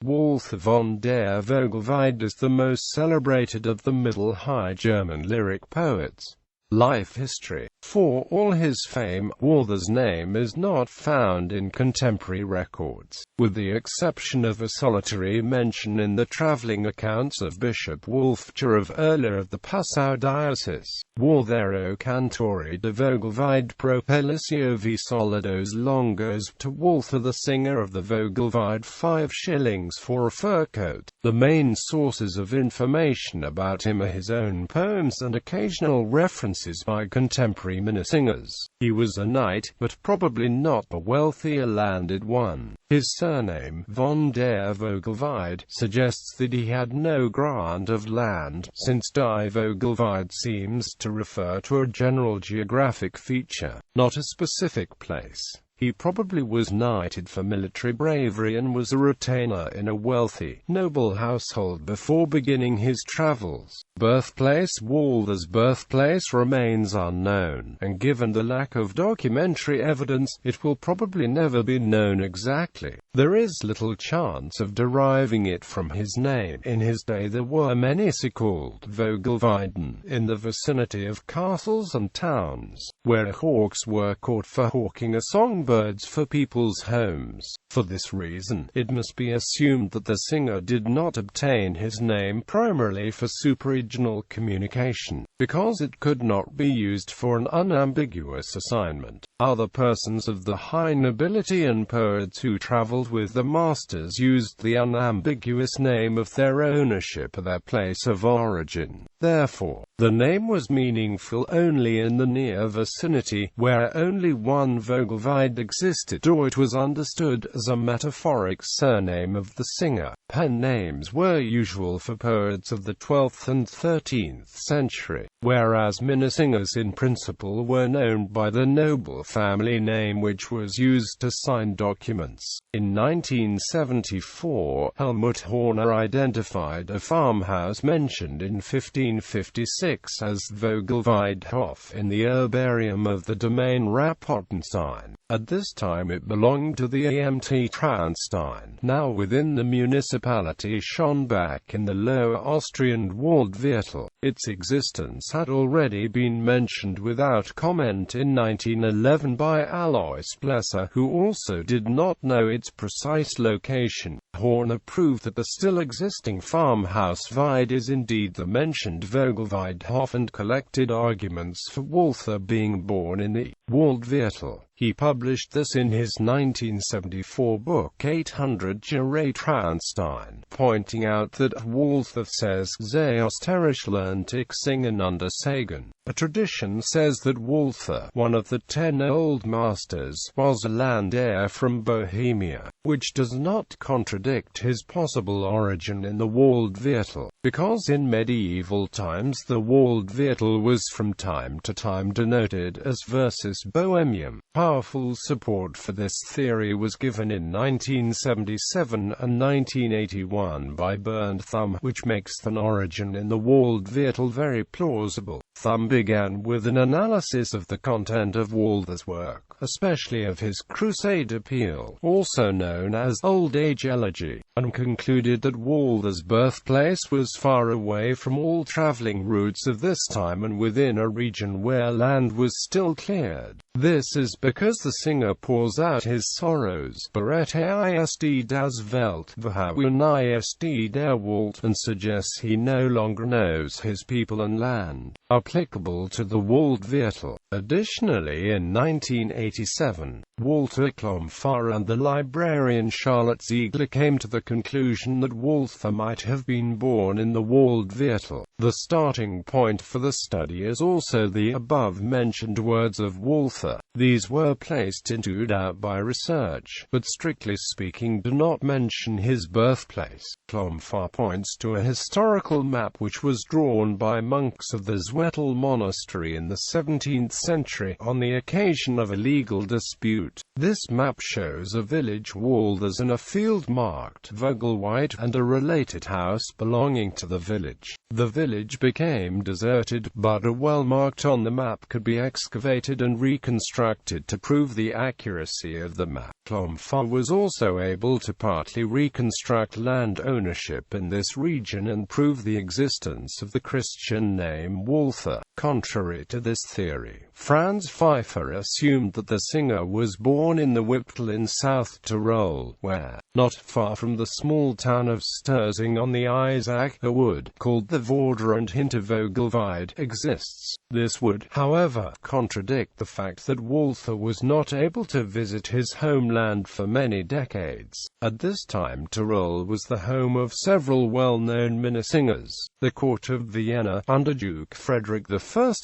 Walther von der Vogelweide is the most celebrated of the Middle High German lyric poets. Life history. For all his fame, Walther's name is not found in contemporary records, with the exception of a solitary mention in the travelling accounts of Bishop Walther of Erla of the Passau diocese. Walthero Cantori de Vogelweide Propellatio vi Solidos Longos, to Walther the singer of the Vogelweide, 5 shillings for a fur coat. The main sources of information about him are his own poems and occasional references by contemporary Manessingers. He was a knight, but probably not a wealthy or landed one. His surname, von der Vogelweide, suggests that he had no grant of land, since die Vogelweide seems to refer to a general geographic feature, not a specific place. He probably was knighted for military bravery and was a retainer in a wealthy, noble household before beginning his travels. Birthplace. Walther's birthplace remains unknown, and given the lack of documentary evidence, it will probably never be known exactly. There is little chance of deriving it from his name. In his day there were Manesse called Vogelweiden in the vicinity of castles and towns, where hawks were caught for hawking a songbirds for people's homes. For this reason, it must be assumed that the singer did not obtain his name primarily for superregional communication, because it could not be used for an unambiguous assignment. Other persons of the high nobility and poets who travelled with the masters used the unambiguous name of their ownership or their place of origin. Therefore, the name was meaningful only in the near vicinity, where only one Vogelweide existed, or it was understood as a metaphoric surname of the singer. Pen names were usual for poets of the 12th and 13th century, whereas Manessingers in principle were known by the noble family name which was used to sign documents. In 1974, Helmut Horner identified a farmhouse mentioned in 1556 as Vogelweidehof in the herbarium of the domain Rapottenstein. At this time it belonged to the Amt Traunstein, now within the municipality Schonbach in the Lower Austrian Waldviertel. Its existence had already been mentioned without comment in 1911 by Alois Blesser, who also did not know its precise location. Horner proved that the still existing farmhouse Weide is indeed the mentioned Vogelweidehof, and collected arguments for Walther being born in the Waldviertel. He published this in his 1974 book 800 Jahre Traunstein, pointing out that Walther says Zeosterisch lernt ich singen under Sagen. A tradition says that Walther, one of the 10 old masters, was a land heir from Bohemia, which does not contradict his possible origin in the Waldviertel, because in medieval times the Waldviertel was from time to time denoted as versus Bohemium. Powerful support for this theory was given in 1977 and 1981 by Bernd Thum, which makes an origin in the Waldviertel very plausible. Thum began with an analysis of the content of Walther's work, especially of his Crusade Appeal, also known as Old Age Elegy, and concluded that Walther's birthplace was far away from all travelling routes of this time and within a region where land was still cleared. This is because the singer pours out his sorrows, Berette ist das Welt, Verhauen ist der Wald, and suggests he no longer knows his people and land, applicable to the Waldviertel. Additionally, in 1987, Walter Klomfar and the librarian Charlotte Ziegler came to the conclusion that Walther might have been born in the Waldviertel. The starting point for the study is also the above-mentioned words of Walther. These were placed into doubt by research, but strictly speaking do not mention his birthplace. Klomfar points to a historical map which was drawn by monks of the Zwettl monastery in the 17th century on the occasion of a legal dispute. This map shows a village Walthers and a field marked Vogelweide, and a related house belonging to the village. The village became deserted, but a well marked on the map could be excavated and reconstructed reconstructed to prove the accuracy of the map. Walther was also able to partly reconstruct land ownership in this region and prove the existence of the Christian name Walther. Contrary to this theory, Franz Pfeiffer assumed that the singer was born in the Wipptal in South Tyrol, where, not far from the small town of Sterzing on the Isaac, a wood, called the Vorder and Hinter Vogelweide, exists. This would, however, contradict the fact that Walther was not able to visit his homeland for many decades. At this time Tyrol was the home of several well-known minne singers. The court of Vienna, under Duke Frederick I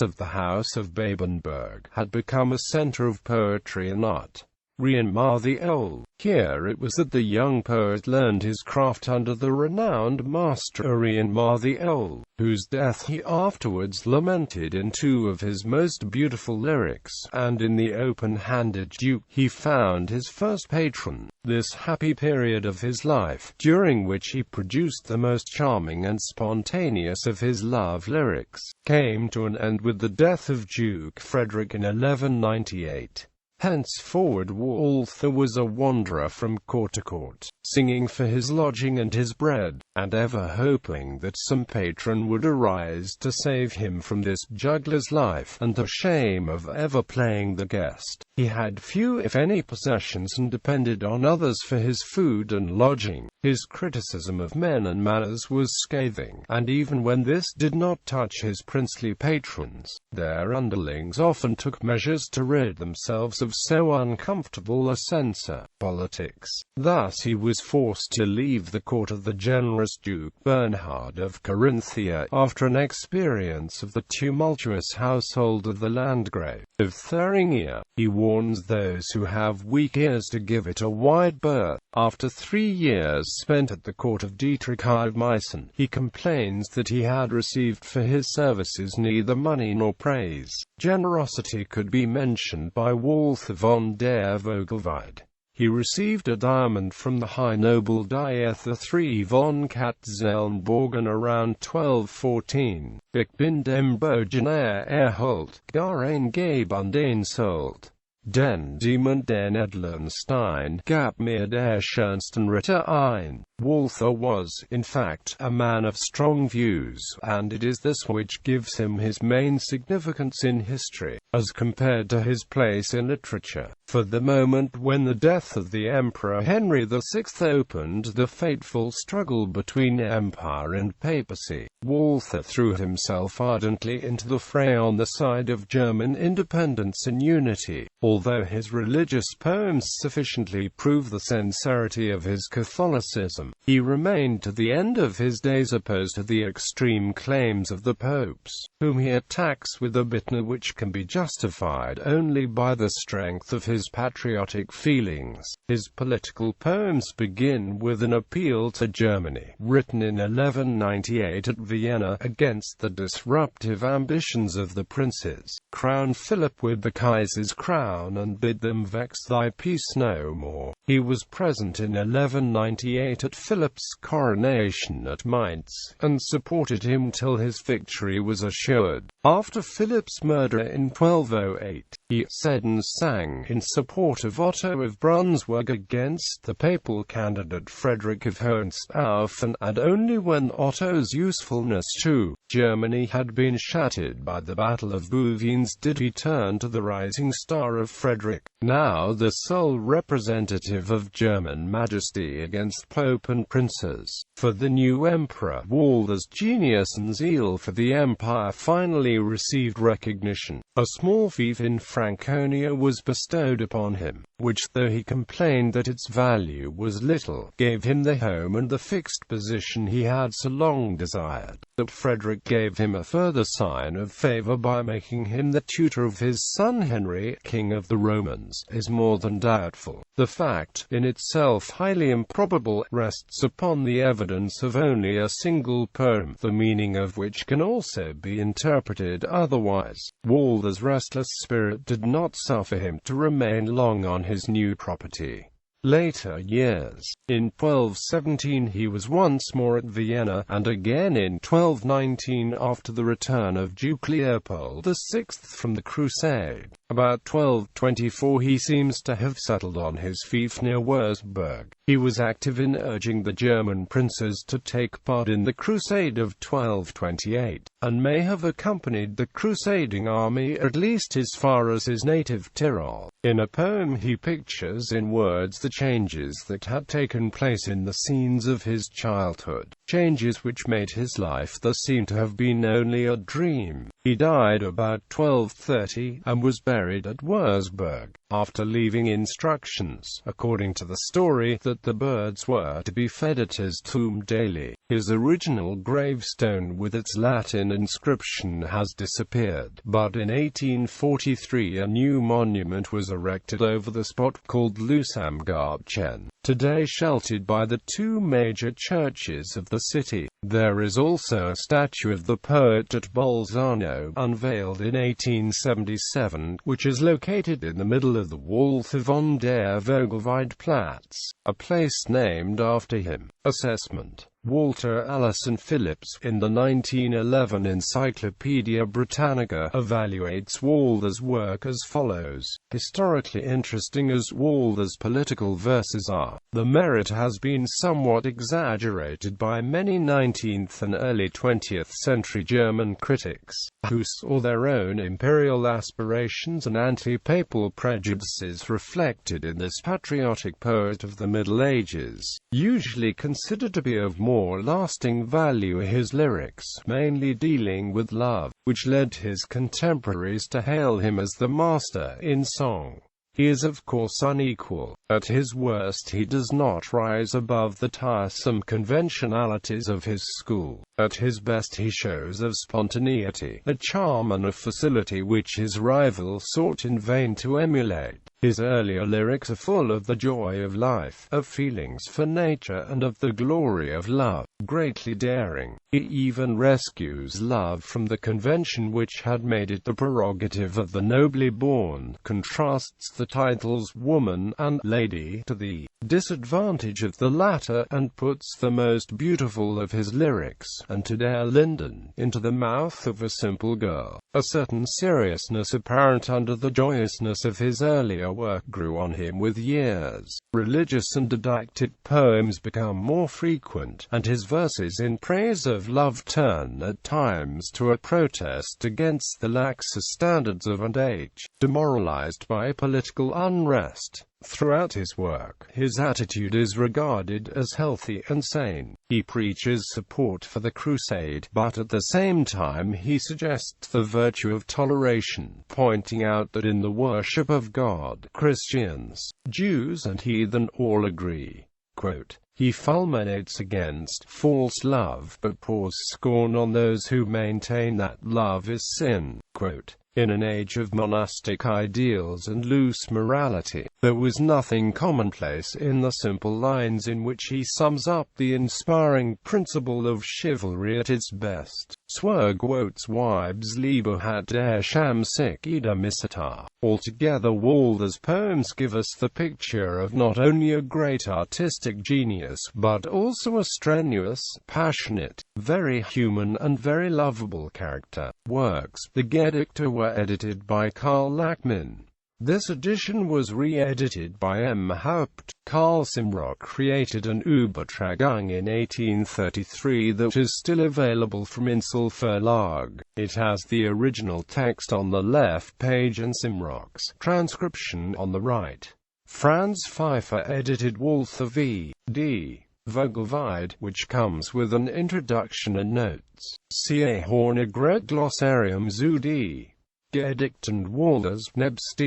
of the House of Babenberg, had become a center of poetry and art. Reinmar the Old. Here it was that the young poet learned his craft under the renowned master Reinmar the Old, whose death he afterwards lamented in two of his most beautiful lyrics, and in the open-handed Duke he found his first patron. This happy period of his life, during which he produced the most charming and spontaneous of his love lyrics, came to an end with the death of Duke Frederick in 1198. Henceforward Walther was a wanderer from court to court, singing for his lodging and his bread, and ever hoping that some patron would arise to save him from this juggler's life, and the shame of ever playing the guest. He had few if any possessions and depended on others for his food and lodging. His criticism of men and manners was scathing, and even when this did not touch his princely patrons, their underlings often took measures to rid themselves of so uncomfortable a censor. Politics. Thus he was forced to leave the court of the generous Duke Bernhard of Carinthia, after an experience of the tumultuous household of the Landgrave of Thuringia. He warns those who have weak ears to give it a wide berth. After 3 years spent at the court of Dietrich of Meissen, he complains that he had received for his services neither money nor praise. Generosity could be mentioned by Walther von der Vogelweide. He received a diamond from the high noble Diether III von Katzelnborgen around 1214. Ich bin dem Bürgener erholt, gar ein Gebund einsold. Den Demon den edlen Stein gab mir der schönsten Ritter ein. Walther was, in fact, a man of strong views, and it is this which gives him his main significance in history, as compared to his place in literature. For the moment when the death of the Emperor Henry VI opened the fateful struggle between empire and papacy, Walther threw himself ardently into the fray on the side of German independence and unity. Although his religious poems sufficiently prove the sincerity of his Catholicism, he remained to the end of his days opposed to the extreme claims of the popes, whom he attacks with a bitterness which can be justified only by the strength of his patriotic feelings. His political poems begin with an appeal to Germany, written in 1198 at Vienna, against the disruptive ambitions of the princes. Crown Philip with the Kaiser's crown and bid them vex thy peace no more. He was present in 1198 at Philip's coronation at Mainz, and supported him till his victory was assured. After Philip's murder in 1208, he said and sang in support of Otto of Brunswick against the papal candidate Frederick of Hohenstaufen, and only when Otto's usefulness to Germany had been shattered by the Battle of Bouvines did he turn to the rising star of Frederick, now the sole representative of German majesty against Pope and princes. For the new emperor, Walther's genius and zeal for the empire finally received recognition. A small fief in Franconia was bestowed upon him, which, though he complained that its value was little, gave him the home and the fixed position he had so long desired. That Frederick gave him a further sign of favor by making him the tutor of his son Henry, King of the Romans, is more than doubtful. The fact, in itself highly improbable, rests upon the evidence of only a single poem, the meaning of which can also be interpreted otherwise. Walther's restless spirit did not suffer him to remain long on his new property. later years. In 1217 he was once more at Vienna, and again in 1219 after the return of Duke Leopold VI from the Crusade. About 1224 he seems to have settled on his fief near Würzburg. He was active in urging the German princes to take part in the Crusade of 1228, and may have accompanied the crusading army at least as far as his native Tyrol. In a poem he pictures in words the changes that had taken place in the scenes of his childhood, changes which made his life thus seem to have been only a dream. He died about 1230, and was buried at Würzburg, after leaving instructions, according to the story, that the birds were to be fed at his tomb daily. His original gravestone with its Latin inscription has disappeared, but in 1843 a new monument was erected over the spot called Lusamgartchen, today sheltered by the two major churches of the city. There is also a statue of the poet at Bolzano, unveiled in 1877, which is located in the middle of the Walther von der Vogelweide Platz, a place named after him. Assessment. Walter Allison Phillips, in the 1911 Encyclopaedia Britannica, evaluates Walther's work as follows. Historically interesting as Walther's political verses are, the merit has been somewhat exaggerated by many 19th and early 20th century German critics, who saw their own imperial aspirations and anti-papal prejudices reflected in this patriotic poet of the Middle Ages. Usually considered to be of more lasting value, his lyrics, mainly dealing with love, which led his contemporaries to hail him as the master in song. He is of course unequal. At his worst he does not rise above the tiresome conventionalities of his school. At his best he shows of spontaneity, a charm and a facility which his rival sought in vain to emulate. His earlier lyrics are full of the joy of life, of feelings for nature, and of the glory of love. Greatly daring, he even rescues love from the convention which had made it the prerogative of the nobly born, contrasts the titles woman and lady to the disadvantage of the latter, and puts the most beautiful of his lyrics, and to der Linden, into the mouth of a simple girl. A certain seriousness apparent under the joyousness of his earlier work grew on him with years. Religious and didactic poems become more frequent, and his verses in praise of love turn at times to a protest against the laxer standards of an age, demoralized by political unrest. Throughout his work, his attitude is regarded as healthy and sane. He preaches support for the crusade, but at the same time he suggests the virtue of toleration, pointing out that in the worship of God, Christians, Jews and heathen all agree. Quote, he fulminates against false love, but pours scorn on those who maintain that love is sin. Quote, in an age of monastic ideals and loose morality, there was nothing commonplace in the simple lines in which he sums up the inspiring principle of chivalry at its best. Zwergwots Weibsliebe hat der Schamsick Ida Missetar. Altogether Walther's poems give us the picture of not only a great artistic genius, but also a strenuous, passionate, very human and very lovable character. Works, the Gedikte were edited by Karl Lachmann. This edition was re-edited by M. Haupt. Karl Simrock created an Übertragung in 1833 that is still available from Insel Verlag. It has the original text on the left page and Simrock's transcription on the right. Franz Pfeiffer edited Walther v. D. Vogelweide, which comes with an introduction and notes. Siehe Hornigret Glossarium zu D. Gedicht und Walther's Nebst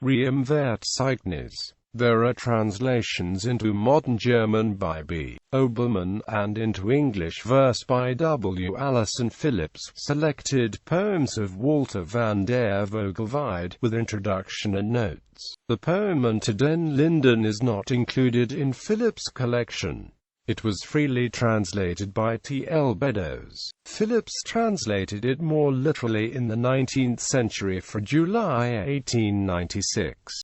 Reimverzeichnis. There are translations into modern German by B. Obermann, and into English verse by W. Allison Phillips. Selected poems of Walther van der Vogelweide, with introduction and notes. The poem Unter den Linden is not included in Phillips' collection. It was freely translated by T. L. Beddoes. Phillips translated it more literally in the 19th century for July 1896.